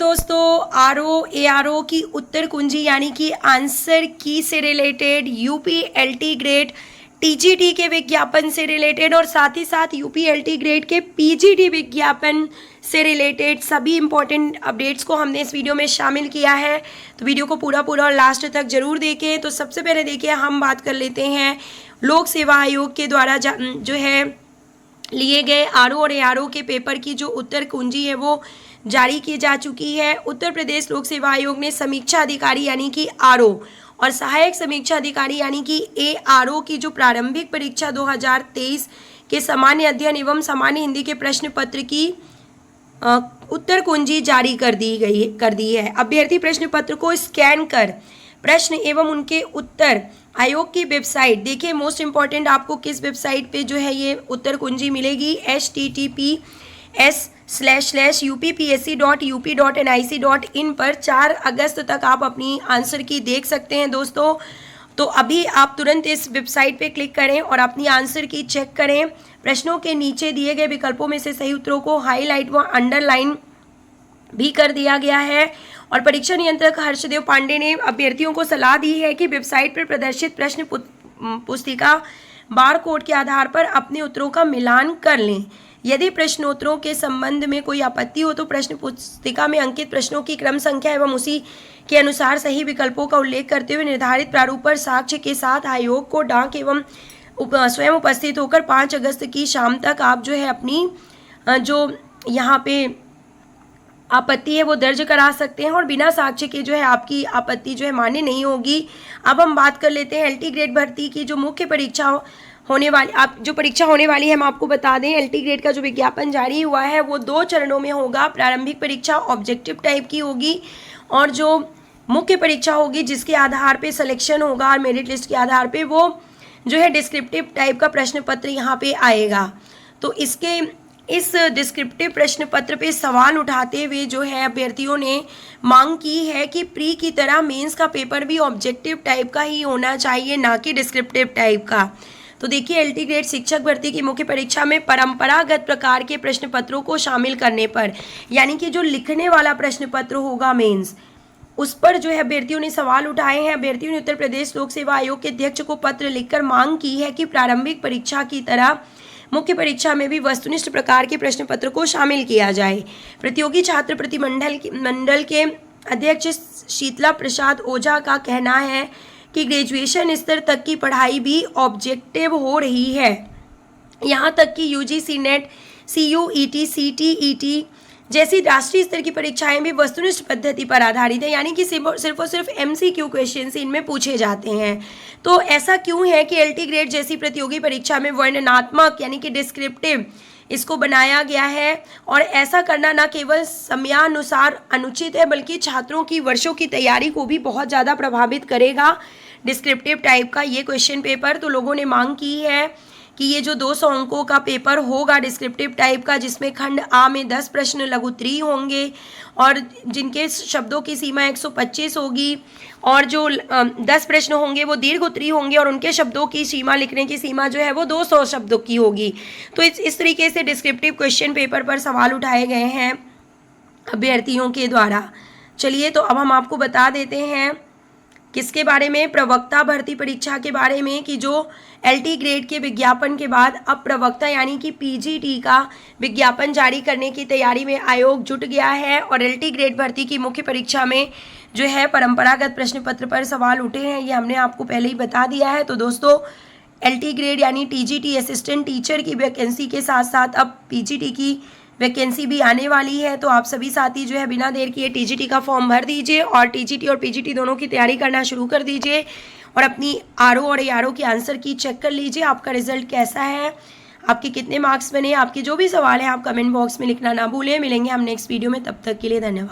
दोस्तों ARO की उत्तर कुंजी यानी कि आंसर की से related, UP LT grade TGT के विज्ञापन से रिलेटेड और साथ ही साथ यूपी LT ग्रेड के PGT विज्ञापन से रिलेटेड सभी इंपॉर्टेंट अपडेट्स को हमने इस वीडियो में शामिल किया है। तो वीडियो को पूरा और लास्ट तक जरूर देखें। तो सबसे पहले देखिए, हम बात कर लेते हैं लोक सेवा आयोग के द्वारा जो है लिए गए RO और ARO के पेपर की जो उत्तर कुंजी है वो जारी की जा चुकी है। उत्तर प्रदेश लोक सेवा आयोग ने समीक्षा अधिकारी यानी कि RO और सहायक समीक्षा अधिकारी यानी कि ARO की जो प्रारंभिक परीक्षा 2023 के सामान्य अध्ययन एवं सामान्य हिंदी के प्रश्न पत्र की उत्तर कुंजी जारी कर दी है। अभ्यर्थी प्रश्न पत्र को स्कैन कर प्रश्न एवं उनके उत्तर आयोग की वेबसाइट, देखिए मोस्ट इंपॉर्टेंट, आपको किस वेबसाइट पे जो है ये उत्तर कुंजी मिलेगी, https://uppsc.up.nic.in पर 4 अगस्त तक आप अपनी आंसर की देख सकते हैं दोस्तों। तो अभी आप तुरंत इस वेबसाइट पे क्लिक करें और अपनी आंसर की चेक करें। प्रश्नों के नीचे दिए गए विकल्पों में से सही उत्तरों को हाईलाइट व अंडरलाइन भी कर दिया गया है। और परीक्षा नियंत्रक हर्षदेव पांडे ने अभ्यर्थियों को सलाह दी है कि वेबसाइट पर प्रदर्शित प्रश्न पुस्तिका बार कोड के आधार पर अपने उत्तरों का मिलान कर लें। यदि प्रश्नोत्तरों के संबंध में कोई आपत्ति हो तो प्रश्न पुस्तिका में अंकित प्रश्नों की क्रम संख्या एवं उसी के अनुसार सही विकल्पों का उल्लेख करते हुए निर्धारित प्रारूप पर साक्ष्य के साथ आयोग को डाक एवं स्वयं उपस्थित होकर 5 अगस्त की शाम तक आप जो है अपनी जो यहाँ पे आपत्ति है वो दर्ज करा सकते हैं और बिना साक्ष्य के जो है आपकी आपत्ति जो है मान्य नहीं होगी। अब हम बात कर लेते हैं LT ग्रेड भर्ती की जो मुख्य परीक्षा होने वाली, आप जो परीक्षा होने वाली है हम आपको बता दें। LT ग्रेड का जो विज्ञापन जारी हुआ है वो 2 चरणों में होगा। प्रारंभिक परीक्षा ऑब्जेक्टिव टाइप की होगी और जो मुख्य परीक्षा होगी जिसके आधार पर सिलेक्शन होगा और मेरिट लिस्ट के आधार पर वो जो है डिस्क्रिप्टिव टाइप का प्रश्न पत्र यहाँ पे आएगा। तो इस डिस्क्रिप्टिव प्रश्न पत्र पे सवाल उठाते हुए जो है अभ्यर्थियों ने मांग की है कि प्री की तरह मेंस का पेपर भी ऑब्जेक्टिव टाइप का ही होना चाहिए, ना कि डिस्क्रिप्टिव टाइप का। तो देखिए, LT ग्रेड शिक्षक भर्ती की मुख्य परीक्षा में परंपरागत प्रकार के प्रश्न पत्रों को शामिल करने पर, यानी कि जो लिखने वाला प्रश्न पत्र होगा मेंस, उस पर जो है अभ्यर्थियों ने सवाल उठाए हैं। अभ्यर्थियों ने उत्तर प्रदेश लोक सेवा आयोग के अध्यक्ष को पत्र लिखकर मांग की है कि प्रारंभिक परीक्षा की तरह मुख्य परीक्षा में भी वस्तुनिष्ठ प्रकार के प्रश्न पत्र को शामिल किया जाए। प्रतियोगी छात्र प्रतिमंडल के अध्यक्ष शीतला प्रसाद ओझा का कहना है कि ग्रेजुएशन स्तर तक की पढ़ाई भी ऑब्जेक्टिव हो रही है। यहाँ तक कि UGC नेट, CUET, CTET जैसी राष्ट्रीय स्तर की परीक्षाएं भी वस्तुनिष्ठ पद्धति पर आधारित है, यानी कि सिर्फ और सिर्फ MCQ क्वेश्चंस इनमें पूछे जाते हैं। तो ऐसा क्यों है कि LT ग्रेड जैसी प्रतियोगी परीक्षा में वर्णनात्मक यानी कि डिस्क्रिप्टिव इसको बनाया गया है, और ऐसा करना न केवल समयानुसार अनुचित है बल्कि छात्रों की वर्षों की तैयारी को भी बहुत ज़्यादा प्रभावित करेगा डिस्क्रिप्टिव टाइप का ये क्वेश्चन पेपर। तो लोगों ने मांग की है कि ये जो 200 अंकों का पेपर होगा डिस्क्रिप्टिव टाइप का, जिसमें खंड A में 10 प्रश्न लघुत्तरीय होंगे और जिनके शब्दों की सीमा 125 होगी, और जो 10 प्रश्न होंगे वो दीर्घ उत्तरीय होंगे और उनके शब्दों की सीमा, लिखने की सीमा जो है वो 200 शब्दों की होगी। तो इस तरीके से डिस्क्रिप्टिव क्वेश्चन पेपर पर सवाल उठाए गए हैं अभ्यर्थियों के द्वारा। चलिए, तो अब हम आपको बता देते हैं किसके बारे में, प्रवक्ता भर्ती परीक्षा के बारे में, कि जो LT ग्रेड के विज्ञापन के बाद अब प्रवक्ता यानी कि PGT का विज्ञापन जारी करने की तैयारी में आयोग जुट गया है। और LT ग्रेड भर्ती की मुख्य परीक्षा में जो है परंपरागत प्रश्न पत्र पर सवाल उठे हैं, ये हमने आपको पहले ही बता दिया है। तो दोस्तों, LT ग्रेड यानी TGT असिस्टेंट टीचर की वैकेंसी के साथ साथ अब PGT की वैकेंसी भी आने वाली है। तो आप सभी साथी जो है बिना देर किए TGT का फॉर्म भर दीजिए और TGT और PGT दोनों की तैयारी करना शुरू कर दीजिए और अपनी RO और ARO की आंसर की चेक कर लीजिए आपका रिजल्ट कैसा है, आपके कितने मार्क्स बने। आपके जो भी सवाल हैं आप कमेंट बॉक्स में लिखना ना भूलें। मिलेंगे हम नेक्स्ट वीडियो में, तब तक के लिए धन्यवाद।